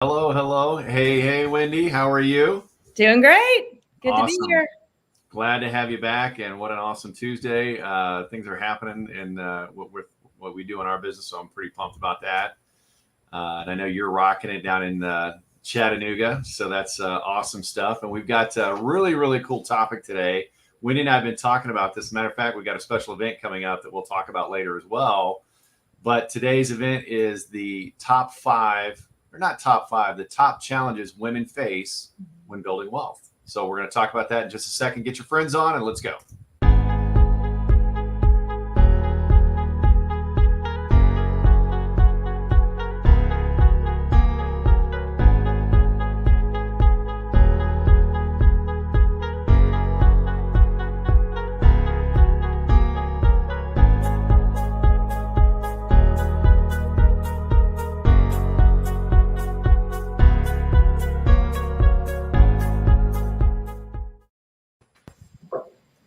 Hello, hello. Hey, Wendy. How are you? Doing great. Good to be Awesome. here. Glad to have you back. And what an awesome Tuesday. Things are happening in what we do in our business. So I'm pretty pumped about that. And I know you're rocking it down in Chattanooga. So that's awesome stuff. And we've got a really, really cool topic today. Wendy and I have been talking about this. Matter of fact, we've got a special event coming up that we'll talk about later as well. But today's event is the top five, or not top five, the top challenges women face when building wealth. So we're going to talk about that in just a second. Get your friends on and let's go.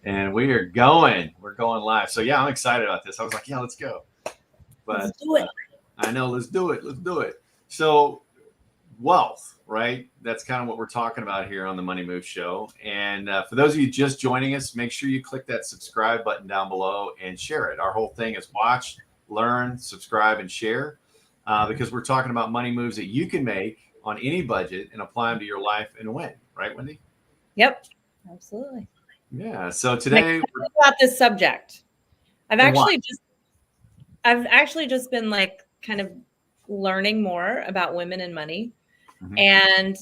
And we are going. We're going live. So yeah, I'm excited about this. I was like, yeah, let's go. But Let's do it. I know, let's do it. Let's do it. So wealth, right? That's kind of what we're talking about here on the Money Move Show. And for those of you just joining us, make sure you click that subscribe button down below and share it. Our whole thing is watch, learn, subscribe, and share because we're talking about money moves that you can make on any budget and apply them to your life and win. Right, Wendy? Yep, absolutely. Yeah. So I'm today, excited about this subject. I've And why? actually just been like kind of learning more about women and money Mhm. and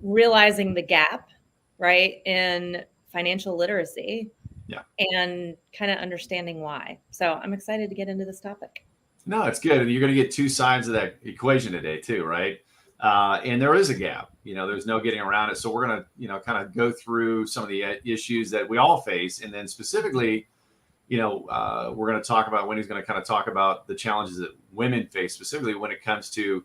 realizing the gap, right, in financial literacy. Yeah. And kind of understanding why. So I'm excited to get into this topic. No, it's good. And you're going to get two sides of that equation today too, right? And there is a gap. There's no getting around it. So we're going to, kind of go through some of the issues that we all face. And then specifically, we're going to talk about, Wendy's going to kind of talk about the challenges that women face, specifically when it comes to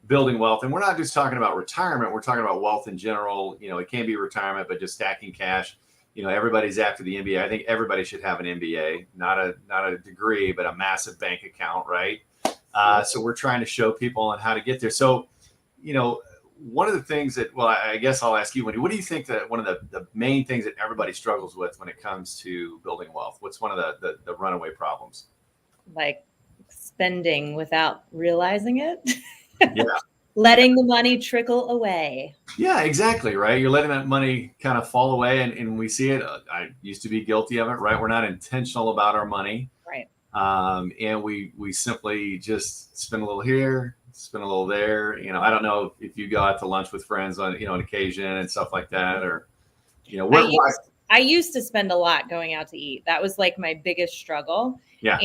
building wealth. And we're not just talking about retirement. We're talking about wealth in general. It can be retirement, but just stacking cash. Everybody's after the MBA. I think everybody should have an MBA, not a degree, but a massive bank account, right? So we're trying to show people on how to get there. So, one of the things that, well, I guess I'll ask you, Wendy, what do you think that one of the main things that everybody struggles with when it comes to building wealth? What's one of the runaway problems? Like spending without realizing it. Yeah. Letting the money trickle away. Yeah, exactly. Right. You're letting that money kind of fall away. And we see it. I used to be guilty of it. Right. We're not intentional about our money. Right. And we simply just spend a little here, spend a little there. I don't know if you go out to lunch with friends on, on occasion and stuff like that, or, I used to spend a lot going out to eat. That was like my biggest struggle. Yeah.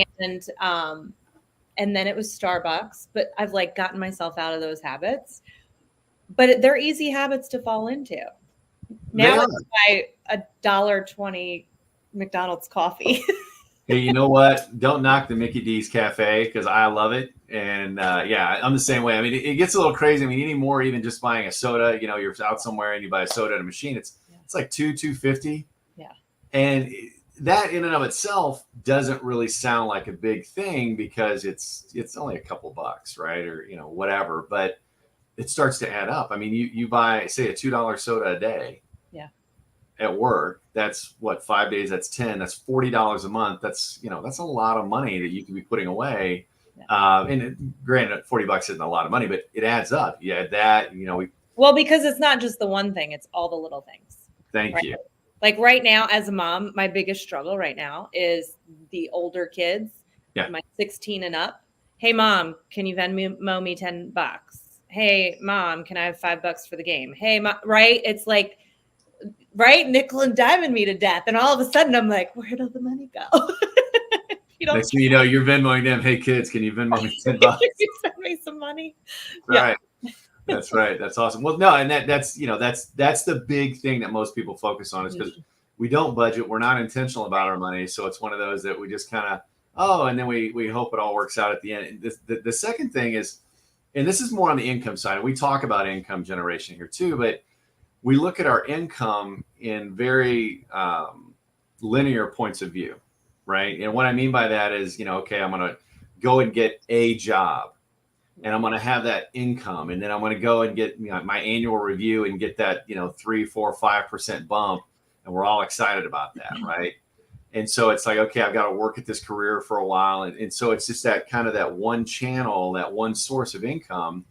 And then it was Starbucks, but I've like gotten myself out of those habits. But they're easy habits to fall into. Now it's buy $1.20 McDonald's coffee. Hey, you know what? Don't knock the Mickey D's Cafe because I love it. And yeah, I'm the same way. I mean, it gets a little crazy. I mean, anymore, even just buying a soda, you're out somewhere and you buy a soda at a machine. It's like $2.50. Yeah. And that in and of itself doesn't really sound like a big thing because it's only a couple bucks, right? Or, whatever. But it starts to add up. I mean, you buy, say, a $2 soda a day. Yeah. At work, that's what, 5 days, that's 10, that's $40 a month. That's a lot of money that you can be putting away. Yeah. Granted, $40 isn't a lot of money, but it adds up. You add that, well, because it's not just the one thing, it's all the little things. Thank you. Like right now, as a mom, my biggest struggle right now is the older kids, my 16 and up. Hey, mom, can you Venmo me $10? Hey, mom, can I have $5 for the game? Hey, right? It's like, right? Nickel and diming me to death. And all of a sudden I'm like, where'd all the money go? Next thing you know, you're Venmoing them. Hey kids, can you Venmo me $10? You send me some money. Right. That's right. That's awesome. Well, no, and that's the big thing that most people focus on is because we don't budget. We're not intentional about our money. So it's one of those that we just kind of, and then we hope it all works out at the end. The second thing is, and this is more on the income side, and we talk about income generation here too, but we look at our income in very linear points of view, right? And what I mean by that is, okay, I'm going to go and get a job. and I'm going to have that income, and then I'm going to go and get my annual review and get that 3, 4, 5% bump, and we're all excited about that, right? And so it's like, okay, I've got to work at this career for a while, and so it's just that kind of that one channel, that one source of income.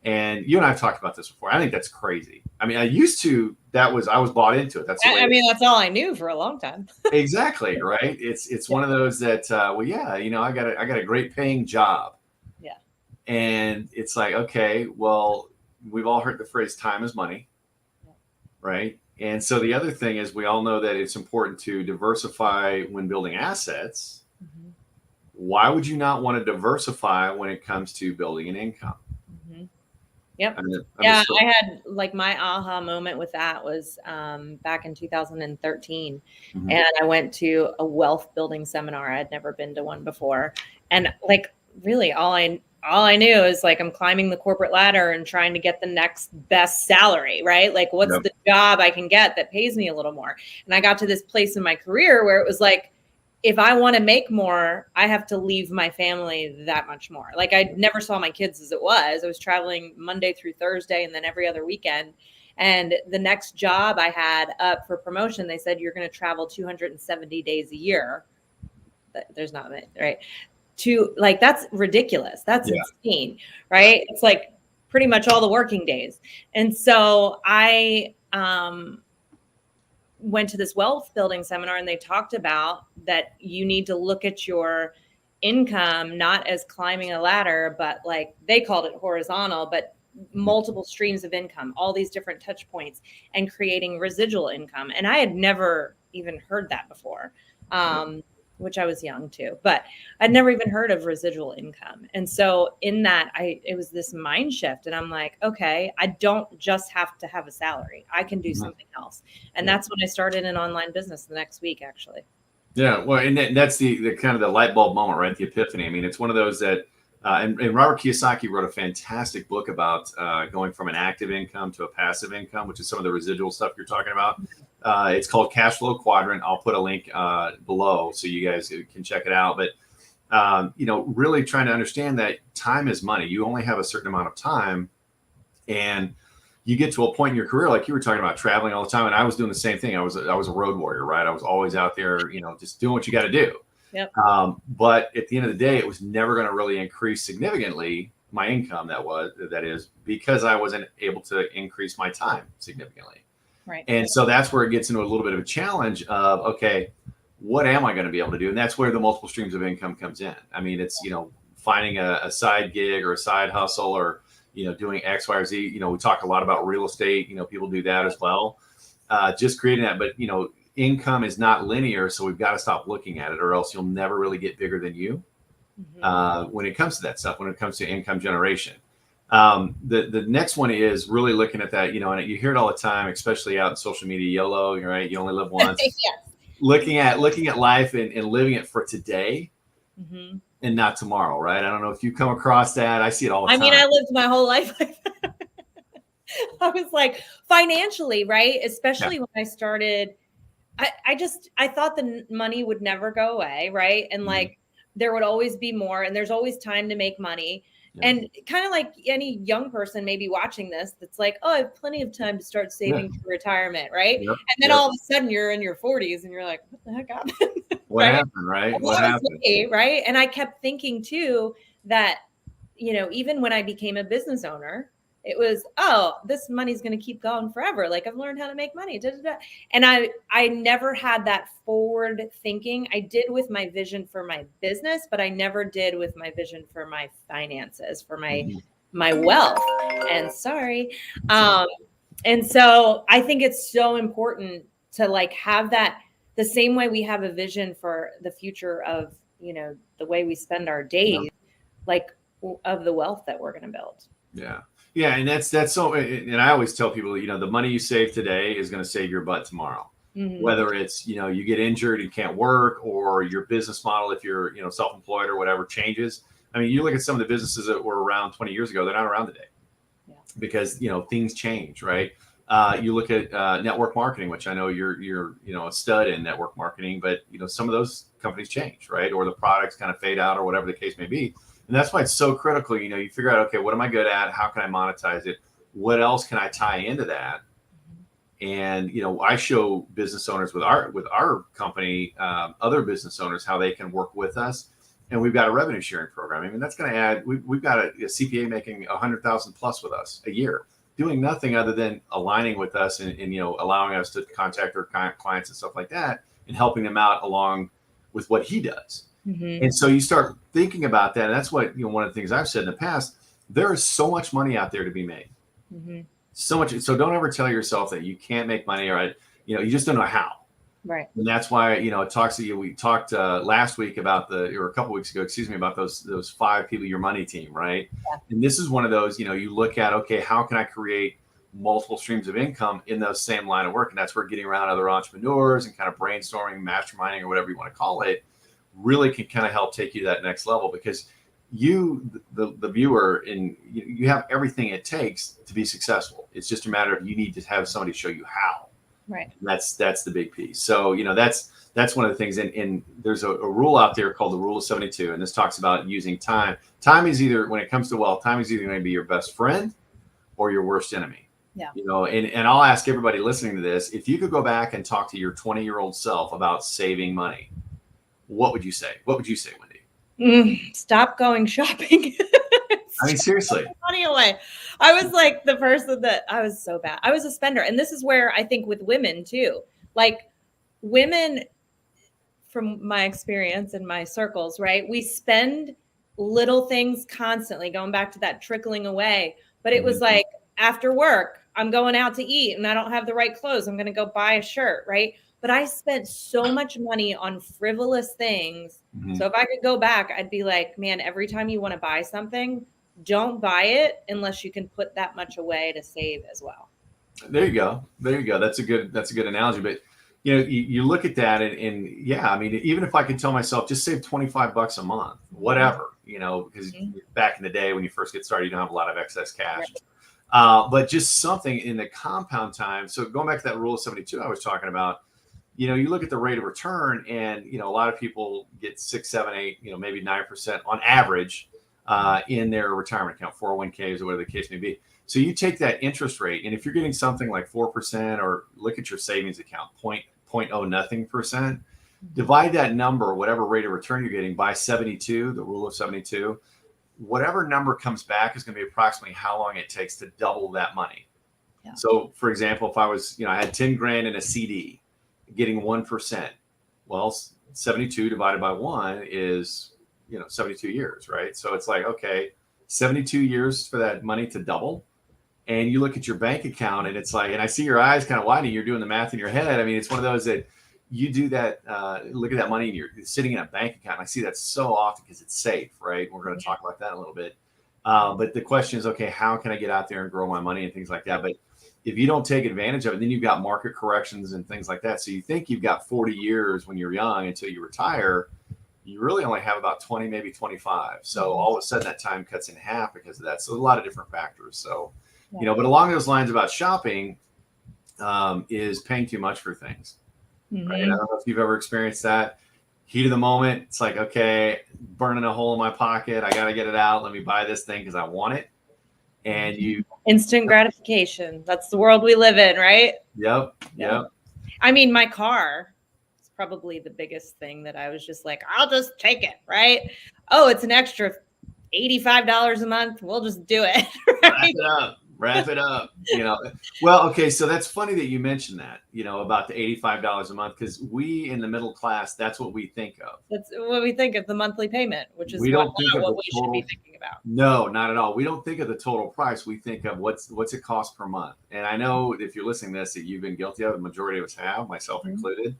And you and I have talked about this before. I think that's crazy. I mean, I was bought into it. That's the way I mean, that's all I knew for a long time. Exactly, right? It's one of those that well, yeah, I got a great paying job. Yeah. And it's like, okay, well, we've all heard the phrase time is money. Yeah. Right? And so the other thing is we all know that it's important to diversify when building assets. Mm-hmm. Why would you not want to diversify when it comes to building an income? Mm-hmm. Yep. I had like my aha moment with that was back in 2013. Mm-hmm. And I went to a wealth building seminar. I had never been to one before. And like really all I knew is like I'm climbing the corporate ladder and trying to get the next best salary, right? Like what's the job I can get that pays me a little more? And I got to this place in my career where it was like, if I want to make more, I have to leave my family that much more. Like I never saw my kids as it was. I was traveling Monday through Thursday and then every other weekend. And the next job I had up for promotion, they said, you're going to travel 270 days a year. There's not it, right? That's ridiculous. That's insane, right? It's like pretty much all the working days. And so I went to this wealth building seminar and they talked about that you need to look at your income, not as climbing a ladder, but like they called it horizontal, but multiple streams of income, all these different touch points and creating residual income. And I had never even heard that before. Which I was young too, but I'd never even heard of residual income. And so in that, it was this mind shift and I'm like, okay, I don't just have to have a salary. I can do something else. And that's when I started an online business the next week, actually. Yeah. Well, and that's the kind of the light bulb moment, right? The epiphany. I mean, it's one of those that, and Robert Kiyosaki wrote a fantastic book about going from an active income to a passive income, which is some of the residual stuff you're talking about. It's called Cash Flow Quadrant. I'll put a link below so you guys can check it out. But, really trying to understand that time is money. You only have a certain amount of time. And you get to a point in your career, like you were talking about traveling all the time. And I was doing the same thing. I was a road warrior, right? I was always out there, just doing what you got to do. Yep. But at the end of the day, it was never going to really increase significantly my income. That is because I wasn't able to increase my time significantly. Right. And so that's where it gets into a little bit of a challenge of, okay, what am I going to be able to do? And that's where the multiple streams of income comes in. I mean, it's, finding a side gig or a side hustle or, doing X, Y, or Z. We talk a lot about real estate. People do that as well. Just creating that. But, income is not linear. So we've got to stop looking at it or else you'll never really get bigger than you when it comes to that stuff, when it comes to income generation. The next one is really looking at that, and you hear it all the time, especially out in social media, YOLO, right? You only live once. Yes. Looking at life and living it for today and not tomorrow, right? I don't know if you come across that. I see it all the time. I mean, I lived my whole life like that. I was like financially, right? Especially when I started, I thought the money would never go away, right? And like there would always be more and there's always time to make money. Yeah. And kind of like any young person maybe watching this, that's like, oh, I have plenty of time to start saving for retirement, right? Yep. And then all of a sudden you're in your 40s and you're like, what the heck happened? What happened, right? What happened? Right? And I kept thinking too that, even when I became a business owner, it was, oh, this money's going to keep going forever. Like I've learned how to make money. And I never had that forward thinking. I did with my vision for my business, but I never did with my vision for my finances, for my wealth. And and so I think it's so important to like have that the same way we have a vision for the future of, the way we spend our days, like of the wealth that we're going to build. Yeah. Yeah. And that's so, and I always tell people, the money you save today is going to save your butt tomorrow. Whether it's, you get injured and can't work or your business model, if you're, self-employed or whatever changes. I mean, you look at some of the businesses that were around 20 years ago, they're not around today because, things change, right? You look at network marketing, which I know you're a stud in network marketing, but, some of those companies change, right? Or the products kind of fade out or whatever the case may be. And that's why it's so critical. You figure out, okay, what am I good at? How can I monetize it? What else can I tie into that? And, I show business owners with our company, other business owners, how they can work with us. And we've got a revenue sharing program. I mean, that's going to add, we've got a CPA making 100,000 plus with us a year, doing nothing other than aligning with us and allowing us to contact our clients and stuff like that and helping them out along with what he does. And so you start thinking about that. And that's what, one of the things I've said in the past, there is so much money out there to be made. So much. So don't ever tell yourself that you can't make money, or, you just don't know how. Right. And that's why, it talks to you. We talked last week about or a couple weeks ago, about those 5 people, your money team. Right. Yeah. And this is one of those, you look at, okay, how can I create multiple streams of income in those same line of work? And that's where getting around other entrepreneurs and kind of brainstorming, masterminding, or whatever you want to call it, really can kind of help take you to that next level, because you, the viewer, and you have everything it takes to be successful. It's just a matter of, you need to have somebody show you how. Right. And that's the big piece. So, that's one of the things. And there's a rule out there called the rule of 72. And this talks about using time. Time is either, when it comes to wealth, time is either going to be your best friend or your worst enemy. Yeah. And I'll ask everybody listening to this, if you could go back and talk to your 20-year-old self about saving money, what would you say? What would you say, Wendy? Stop going shopping. I mean, seriously. Money away. I was like the person that I was so bad. I was a spender. And this is where I think with women too, like women, from my experience in my circles, right? We spend little things constantly, going back to that trickling away. But it was like, after work, I'm going out to eat and I don't have the right clothes. I'm going to go buy a shirt, right? But I spent so much money on frivolous things. So if I could go back, I'd be like, man, every time you want to buy something, don't buy it unless you can put that much away to save as well. There you go. That's a good analogy. But you look at that and yeah, I mean, even if I could tell myself, just save $25 a month, whatever, because back in the day when you first get started, you don't have a lot of excess cash. Right. But just something in the compound time. So going back to that rule of 72 I was talking about, you look at the rate of return, and a lot of people get 6, 7, 8, maybe 9% on average in their retirement account, 401ks, or whatever the case may be. So you take that interest rate, and if you're getting something like 4%, or look at your savings account, 0.0 nothing percent, divide that number, whatever rate of return you're getting, by 72, the rule of 72. Whatever number comes back is going to be approximately how long it takes to double that money. Yeah. So, for example, if I was, I had 10 grand in a CD, getting 1%. Well, 72 divided by 1 is, 72 years, right? So it's like, okay, 72 years for that money to double. And you look at your bank account and it's like, and I see your eyes kind of widening, you're doing the math in your head. I mean, it's one of those that you do that, look at that money and you're sitting in a bank account. And I see that so often because it's safe, right? We're going to talk about that in a little bit. But the question is, okay, how can I get out there and grow my money and things like that? But if you don't take advantage of it, then you've got market corrections and things like that. So you think you've got 40 years when you're young until you retire. You really only have about 20, maybe 25. So all of a sudden that time cuts in half because of that. So a lot of different factors. So, but along those lines about shopping is paying too much for things. Right? I don't know if you've ever experienced that. Heat of the moment. It's like, okay, burning a hole in my pocket. I got to get it out. Let me buy this thing because I want it. And you instant gratification. That's the world we live in, right? Yep. I mean, my car is probably the biggest thing that I was just like, I'll just take it, right? Oh, it's an extra $85 a month. We'll just do it. Right? Wrap it up. Well, okay. So that's funny that you mentioned that, about the $85 a month, because we in the middle class, that's what we think of. That's what we think of, the monthly payment, which is not what we should be thinking about. No, not at all. We don't think of the total price. We think of what's it cost per month. And I know if you're listening to this, that you've been guilty of, the majority of us have, myself included,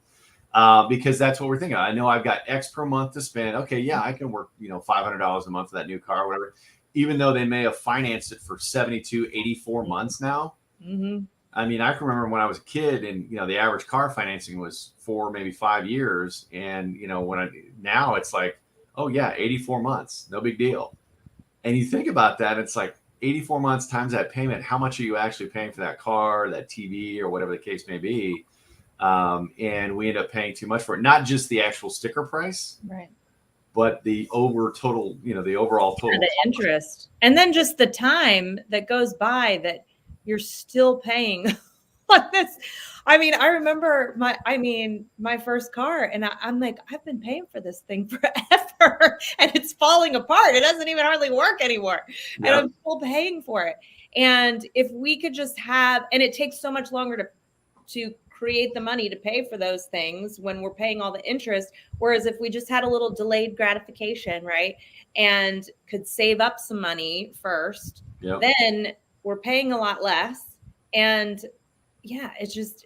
because that's what we're thinking of. I know I've got X per month to spend. Okay, yeah, I can work, $500 a month for that new car or whatever. Even though they may have financed it for 72, 84 months now. I mean, I can remember when I was a kid and, the average car financing was 4, maybe 5 years. And, now it's like, oh yeah, 84 months, no big deal. And you think about that, it's like 84 months times that payment. How much are you actually paying for that car, that TV, or whatever the case may be? And we end up paying too much for it. Not just the actual sticker price, right? but the overall total. The interest, and then just the time that goes by that you're still paying on this. I mean, I remember my first car, and I'm like, I've been paying for this thing forever, and it's falling apart. It doesn't even hardly work anymore, and I'm still paying for it. And if we could just have, and it takes so much longer to create the money to pay for those things when we're paying all the interest. Whereas if we just had a little delayed gratification, right, and could save up some money first, then we're paying a lot less. And yeah, it's just,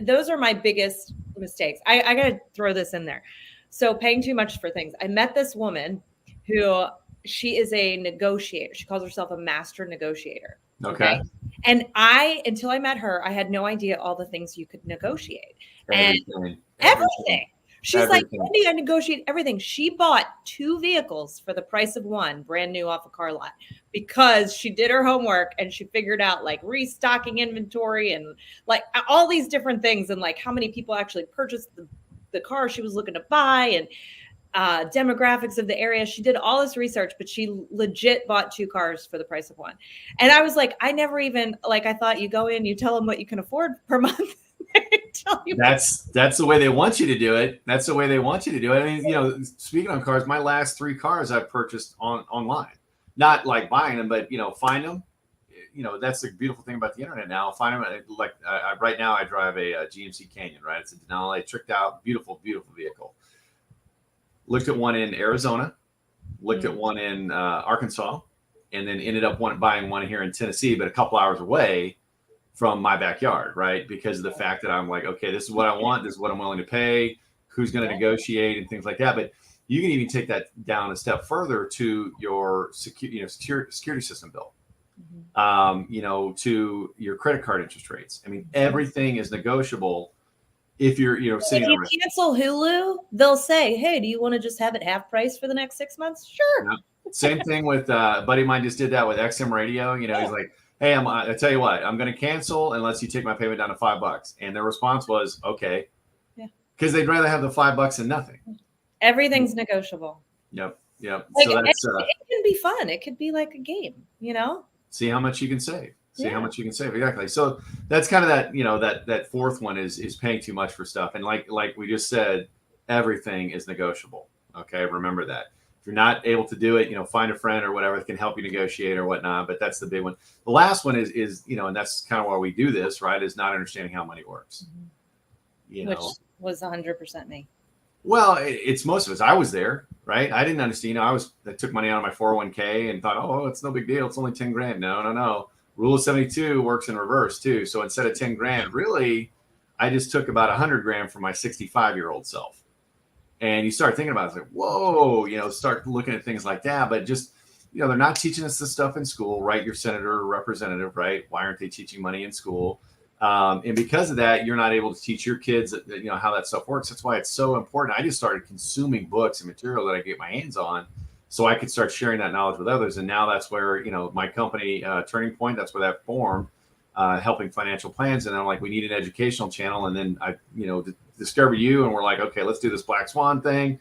those are my biggest mistakes. I got to throw this in there. So paying too much for things. I met this woman who, she is a negotiator. She calls herself a master negotiator. Okay. And until I met her, I had no idea all the things you could negotiate. Everything. She's like, Wendy, I negotiate everything. She bought 2 vehicles for the price of one, brand new off a car lot, because she did her homework and she figured out like restocking inventory and like all these different things, and like how many people actually purchased the car she was looking to buy, and demographics of the area. She did all this research, but she legit bought 2 cars for the price of one. And I was like, I never even, like, I thought you go in, you tell them what you can afford per month. That's the way they want you to do it. That's the way they want you to do it. I mean, speaking on cars, my last 3 cars I've purchased online, not like buying them, but find them. That's the beautiful thing about the internet now. Find them. Like right now, I drive a GMC Canyon. Right, it's a Denali, tricked out, beautiful, beautiful vehicle. Looked at one in Arizona, looked at one in Arkansas, and then ended up buying one here in Tennessee, but a couple hours away from my backyard, right? Because of the fact that I'm like, okay, this is what I want. This is what I'm willing to pay. Who's going to negotiate and things like that. But you can even take that down a step further to your security system bill, to your credit card interest rates. I mean, everything is negotiable. If you're, sitting if you cancel Hulu, they'll say, hey, do you want to just have it half price for the next 6 months? Sure. Yeah. Same thing with a buddy of mine just did that with XM Radio. He's like, hey, I tell you what, I'm going to cancel unless you take my payment down to $5. And their response was, okay. Yeah. Because they'd rather have the $5 than nothing. Everything's negotiable. Yep. Like, so that's, it can be fun. It could be like a game, See how much you can save. How much you can save. Exactly. So that's kind of that, that fourth one is paying too much for stuff. And like we just said, everything is negotiable. Okay. Remember that. If you're not able to do it, find a friend or whatever that can help you negotiate or whatnot. But that's the big one. The last one is and that's kind of why we do this, right? Is not understanding how money works. Which was 100% me. Well, it's most of us. I was there, right? I didn't understand. I took money out of my 401k and thought, oh, it's no big deal. It's only 10 grand. No. Rule of 72 works in reverse too. So instead of 10 grand, really, I just took about 100 grand from my 65-year-old self. And you start thinking about it, it's like, whoa, start looking at things like that. But just, they're not teaching us this stuff in school, right? Your senator or representative, right? Why aren't they teaching money in school? And because of that, you're not able to teach your kids, how that stuff works. That's why it's so important. I just started consuming books and material that I get my hands on, so I could start sharing that knowledge with others. And now that's where, my company, Turning Point, that's where that formed, helping financial plans. And I'm like, we need an educational channel. And then I, discovered you, and we're like, okay, let's do this Black Swan thing.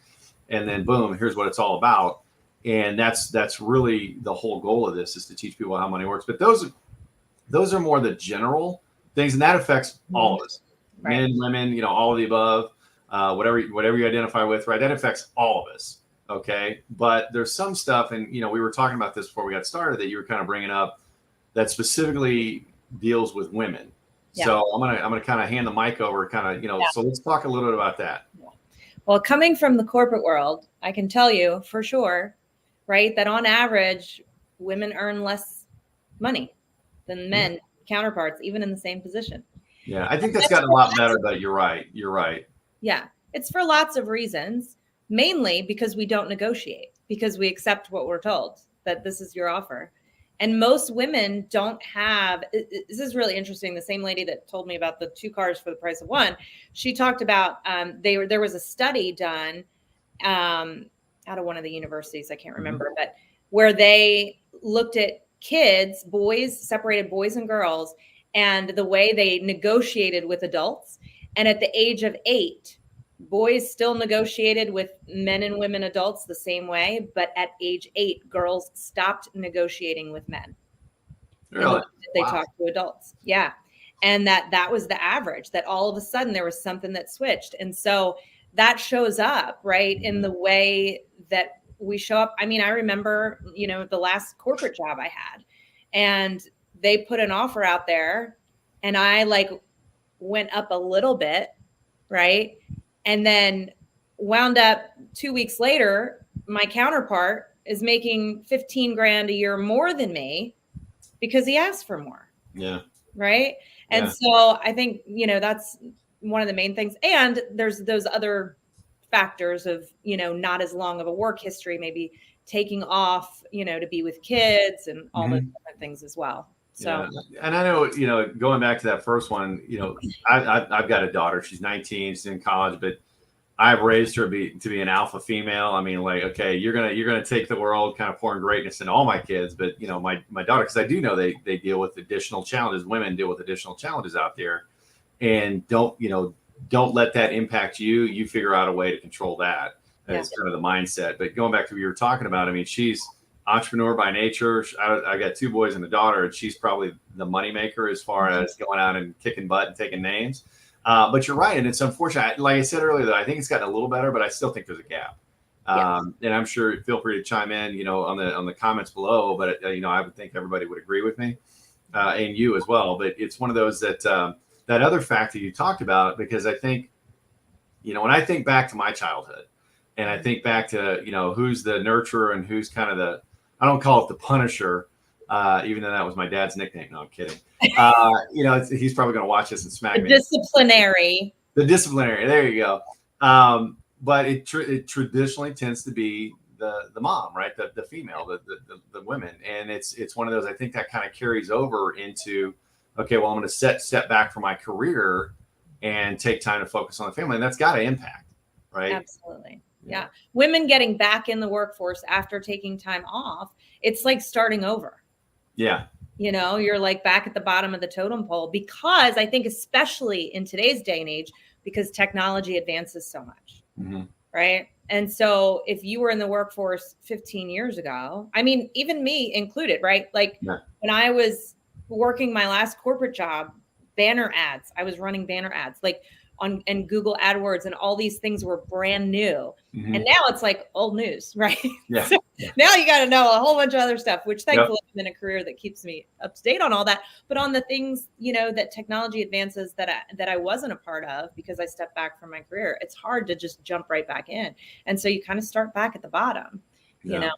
And then boom, here's what it's all about. And that's really the whole goal of this, is to teach people how money works. But those are more the general things, and that affects all of us, right? Men, women, all of the above, whatever you identify with, right? That affects all of us. Okay. But there's some stuff, and we were talking about this before we got started, that you were kind of bringing up that specifically deals with women. Yeah. So I'm gonna kind of hand the mic over, So let's talk a little bit about that. Well, coming from the corporate world, I can tell you for sure, right, that on average, women earn less money than men counterparts, even in the same position. Yeah, I think that's gotten a lot better, but you're right. Yeah, it's for lots of reasons, mainly because we don't negotiate, because we accept what we're told, that this is your offer. And most women don't have, this is really interesting. The same lady that told me about the 2 cars for the price of one, she talked about, there was a study done out of one of the universities, I can't remember, but where they looked at kids, separated boys and girls, and the way they negotiated with adults. And at the age of 8, boys still negotiated with men and women adults the same way, but at age 8, girls stopped negotiating with men in the Really? way that they Wow. talk to adults. Yeah. And that was the average, that all of a sudden there was something that switched. And so that shows up, right, in the way that we show up. I mean, I remember, the last corporate job I had, and they put an offer out there, and I went up a little bit, right? And then wound up 2 weeks later, my counterpart is making 15 grand a year more than me because he asked for more. Yeah. Right. And so I think, that's one of the main things. And there's those other factors of, not as long of a work history, maybe taking off, to be with kids and all those different things as well. So, and I know, going back to that first one, I've got a daughter. She's 19, she's in college, but I've raised her to be an alpha female. I mean, okay, you're gonna take the world, kind of pouring greatness into all my kids, but my daughter, because I do know they deal with additional challenges. Women deal with additional challenges out there, and don't let that impact you. You figure out a way to control that. It's kind of the mindset. But going back to what you were talking about, I mean, she's entrepreneur by nature. I got 2 boys and a daughter, and she's probably the moneymaker as far as going out and kicking butt and taking names. But you're right, and it's unfortunate. Like I said earlier, that I think it's gotten a little better, but I still think there's a gap. And I'm sure, feel free to chime in, on the comments below. But I would think everybody would agree with me, and you as well. But it's one of those that that other factor you talked about, because I think, when I think back to my childhood, and I think back to who's the nurturer and who's kind of I don't call it the punisher. Even though that was my dad's nickname. No, I'm kidding. He's probably going to watch this and smack me. Disciplinary. The disciplinary. There you go. But it traditionally tends to be the mom, right? The female, the women. And it's one of those, I think that kind of carries over into, okay, well, I'm going to step back from my career and take time to focus on the family. And that's got to impact, right? Absolutely. Yeah. Women getting back in the workforce after taking time off, it's like starting over. Yeah. You're back at the bottom of the totem pole, because I think, especially in today's day and age, because technology advances so much. Right. And so if you were in the workforce 15 years ago, I mean, even me included, right? When I was working my last corporate job, banner ads, I was running banner ads and Google AdWords, and all these things were brand new. And now it's old news, right? Yeah. So now you got to know a whole bunch of other stuff, which thankfully I'm in a career that keeps me up to date on all that. But on the things, that technology advances that I wasn't a part of because I stepped back from my career, it's hard to just jump right back in. And so you kind of start back at the bottom, No,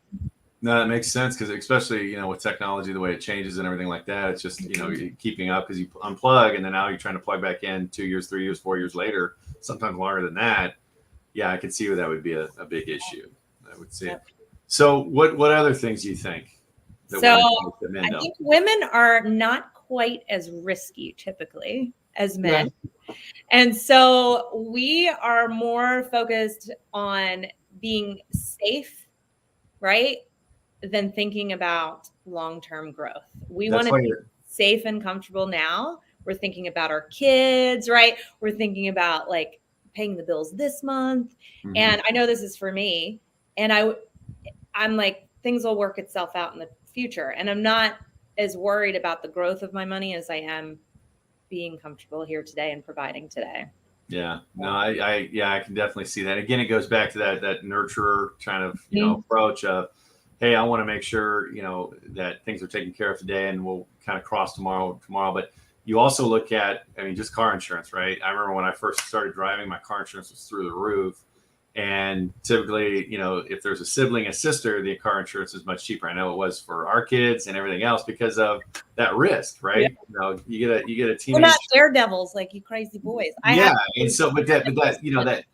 that makes sense, because especially, with technology, the way it changes and everything like that, it's just, keeping up, because you unplug and then now you're trying to plug back in 2 years, 3 years, 4 years later, sometimes longer than that. Yeah, I could see where that would be a big issue. I would see. So what other things do you think? I think women are not quite as risky typically as men. Yeah. And so we are more focused on being safe, right, than thinking about long-term growth. We want to be safe and comfortable now. We're thinking about our kids, right? We're thinking about paying the bills this month. And I know this is for me. And I'm things will work itself out in the future. And I'm not as worried about the growth of my money as I am being comfortable here today and providing today. Yeah, no, I can definitely see that. Again, it goes back to that nurturer kind of, approach of, hey, I want to make sure, that things are taken care of today, and we'll kind of cross tomorrow. But you also look at, just car insurance, right? I remember when I first started driving, my car insurance was through the roof. And typically, if there's a sibling, a sister, the car insurance is much cheaper. I know it was for our kids and everything else because of that risk, right? Yeah. You get a teenage. We're not daredevils like you crazy boys. And so, but that that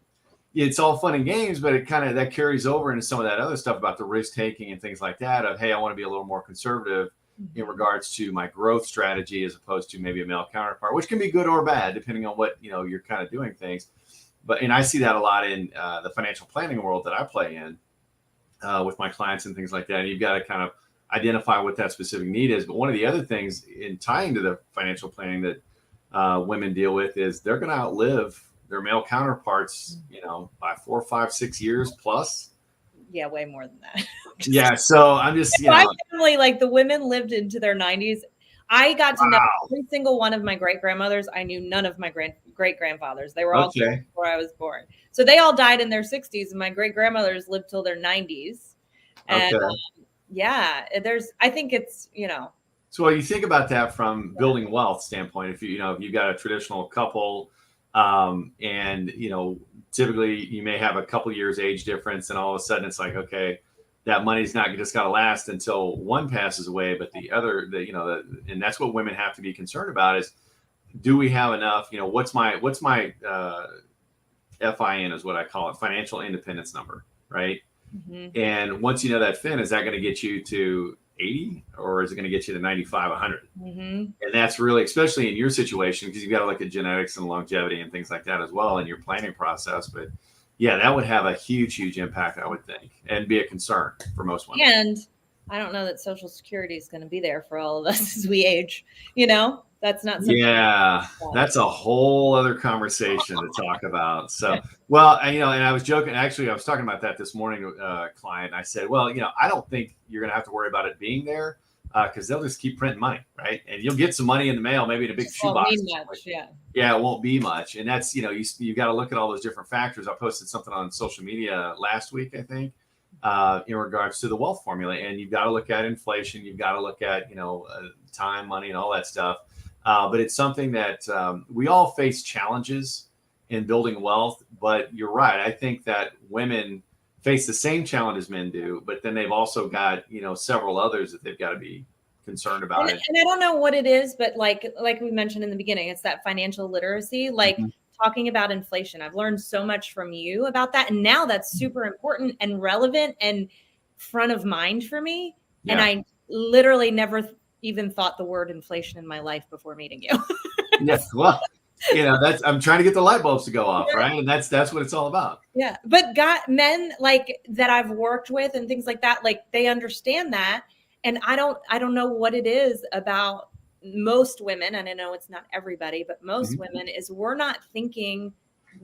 it's all fun and games, but it kind of that carries over into some of that other stuff about the risk taking and things like that. Of, hey, I want to be a little more conservative in regards to my growth strategy, as opposed to maybe a male counterpart, which can be good or bad depending on what you're kind of doing things. And I see that a lot in the financial planning world that I play in with my clients and things like that. And you've got to kind of identify what that specific need is. But one of the other things in tying to the financial planning that women deal with is they're going to outlive their male counterparts, by 4, 5, 6 years plus. Yeah, way more than that. Yeah. So I'm just, my family, like the women lived into their 90s. I got to know every single one of my great grandmothers. I knew none of my great grandfathers. They were all killed before I was born. So they all died in their 60s, and my great grandmothers lived till their 90s. And yeah, I think it's, So you think about that from building wealth standpoint. If you've got a traditional couple, and typically you may have a couple years age difference, and all of a sudden it's like, okay, that money's not just got to last until one passes away, but the other, and that's what women have to be concerned about is, do we have enough? What's my FIN is what I call it, financial independence number, right? Mm-hmm. And once you know that FIN, is that going to get you to 80 or is it going to get you to 95, 100? Mm-hmm. And that's really, especially in your situation, because you've got to look at genetics and longevity and things like that as well in your planning process. But yeah, that would have a huge, huge impact, I would think, and be a concern for most women. And I don't know that Social Security is going to be there for all of us as we age. That's not something. Yeah, that's a whole other conversation to talk about. So, well, and I was joking. Actually, I was talking about that this morning with a client. I said, well, I don't think you're going to have to worry about it being there because they'll just keep printing money, right? And you'll get some money in the mail, maybe in a big shoebox. Yeah, it won't be much. And that's, you got to look at all those different factors. I posted something on social media last week, I think, in regards to the wealth formula. And you've got to look at inflation. You've got to look at, time, money, and all that stuff. But it's something that we all face challenges in building wealth. But you're right. I think that women face the same challenges men do, but then they've also got, several others that they've got to be concerned about. And I don't know what it is, but like we mentioned in the beginning, it's that financial literacy, talking about inflation. I've learned so much from you about that. And now that's super important and relevant and front of mind for me. Yeah. And I literally never even thought the word inflation in my life before meeting you. Yes. Well, I'm trying to get the light bulbs to go off. Right. And that's what it's all about. Yeah. But men like that I've worked with and things like that, like they understand that. And I don't know what it is about most women. And I know it's not everybody, but most women is we're not thinking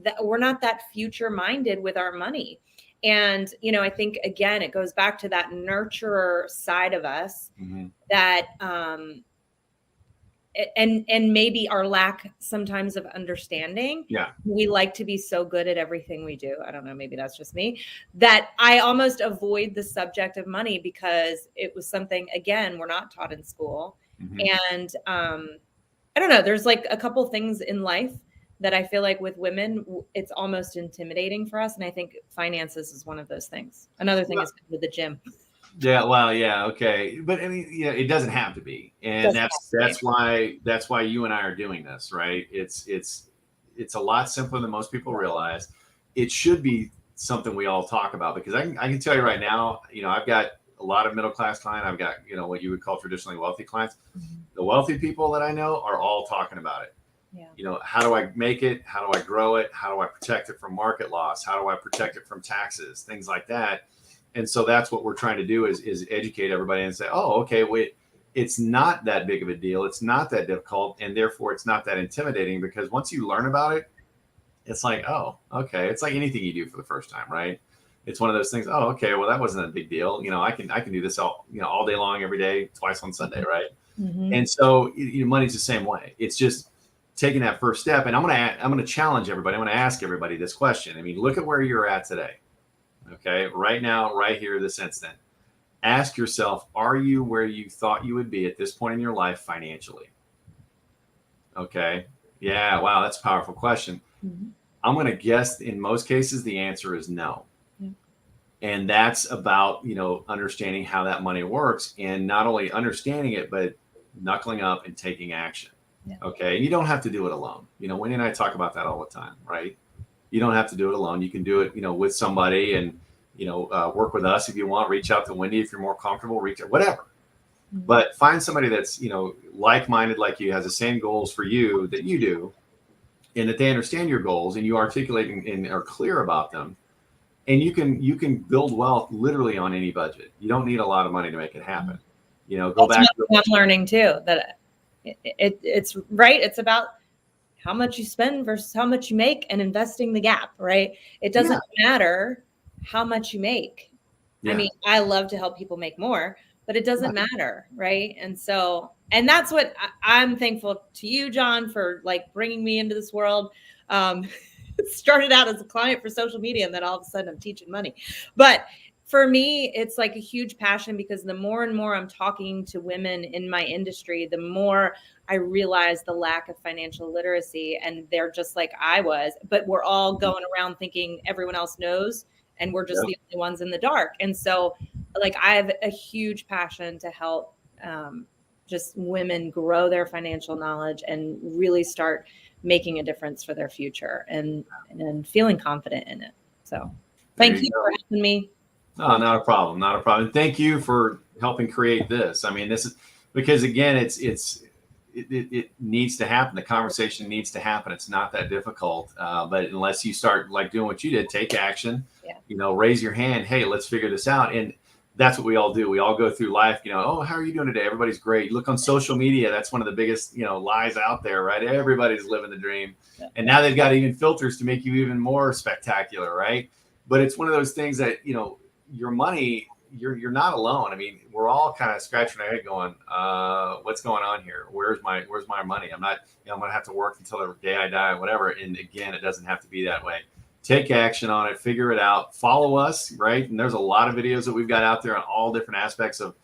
that we're not that future minded with our money. And, I think, again, it goes back to that nurturer side of us that, and maybe our lack sometimes of understanding. Yeah. We like to be so good at everything we do. I don't know, maybe that's just me, that I almost avoid the subject of money because it was something, again, we're not taught in school. And I don't know, there's like a couple things in life that I feel like with women, it's almost intimidating for us. And I think finances is one of those things. Another thing is with the gym. Yeah. Well, yeah. Okay. But I mean, it doesn't have to be. And that's why you and I are doing this, right? It's a lot simpler than most people realize. It should be something we all talk about because I can tell you right now, I've got a lot of middle-class clients. I've got, what you would call traditionally wealthy clients. The wealthy people that I know are all talking about it. Yeah. How do I make it? How do I grow it? How do I protect it from market loss? How do I protect it from taxes? Things like that. And so that's what we're trying to do is educate everybody and say, oh, okay, wait, it's not that big of a deal. It's not that difficult. And therefore it's not that intimidating because once you learn about it, it's like, oh, okay. It's like anything you do for the first time, right? It's one of those things. Oh, okay. Well, that wasn't a big deal. I can do this all day long, every day, twice on Sunday. Right. And so money's the same way. It's just taking that first step. And I'm going to challenge everybody. I'm going to ask everybody this question. I mean, look at where you're at today. Okay. Right now, right here, this instant, ask yourself, are you where you thought you would be at this point in your life financially? Okay. Yeah. Wow. That's a powerful question. I'm going to guess in most cases, the answer is no. And that's about, understanding how that money works and not only understanding it, but knuckling up and taking action. Yeah. Okay. And you don't have to do it alone. Wendy and I talk about that all the time, right? You don't have to do it alone. You can do it, with somebody and, work with us if you want, reach out to Wendy if you're more comfortable, reach out, whatever. But find somebody that's, like-minded like you, has the same goals for you that you do, and that they understand your goals and you articulate and are clear about them. And you can build wealth literally on any budget. You don't need a lot of money to make it happen. Go back. I'm learning too that it's right. It's about how much you spend versus how much you make and investing the gap, right? It doesn't matter how much you make. I mean, I love to help people make more, but it doesn't matter, right? And so, and that's what I'm thankful to you, John, for like bringing me into this world. Started out as a client for social media, and then all of a sudden I'm teaching money. But for me, it's like a huge passion, because the more and more I'm talking to women in my industry, the more I realize the lack of financial literacy, and they're just like I was, but we're all going around thinking everyone else knows, and we're just the only ones in the dark. And so, like, I have a huge passion to help just women grow their financial knowledge and really start making a difference for their future and feeling confident in it. So thank you for having me. Oh, not a problem. Not a problem. Thank you for helping create this. I mean, this is because, again, it needs to happen. The conversation needs to happen. It's not that difficult. But unless you start like doing what you did, take action, raise your hand. Hey, let's figure this out. And that's what we all do. We all go through life, oh, how are you doing today? Everybody's great. You look on social media. That's one of the biggest, lies out there, right? Everybody's living the dream. And now they've got even filters to make you even more spectacular, right? But it's one of those things that, your money, you're not alone. I mean, we're all kind of scratching our head going, what's going on here? Where's my money? I'm not, I'm going to have to work until the day I die or whatever. And again, it doesn't have to be that way. Take action on it, figure it out, follow us, right? And there's a lot of videos that we've got out there on all different aspects of,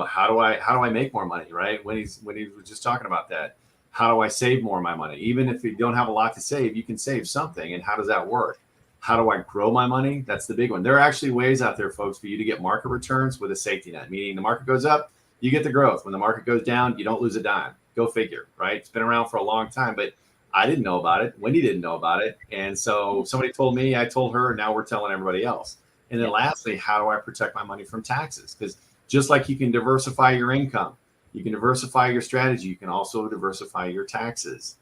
how do I make more money, right? When he was just talking about that, how do I save more of my money? Even if you don't have a lot to save, you can save something. And how does that work? How do I grow my money? That's the big one. There are actually ways out there, folks, for you to get market returns with a safety net, meaning the market goes up, you get the growth. When the market goes down, you don't lose a dime. Go figure, right? It's been around for a long time, but I didn't know about it. Wendy didn't know about it. And so somebody told me, I told her, now we're telling everybody else. And then lastly, how do I protect my money from taxes? Because just like you can diversify your income, you can diversify your strategy, you can also diversify your taxes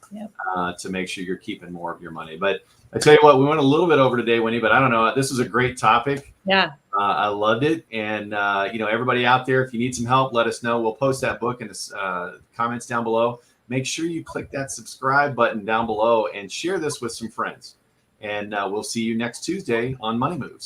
to make sure you're keeping more of your money. But I tell you what, we went a little bit over today, Wendy, but I don't know. This was a great topic. Yeah. I loved it. And, everybody out there, if you need some help, let us know. We'll post that book in the comments down below. Make sure you click that subscribe button down below and share this with some friends. And we'll see you next Tuesday on Money Moves.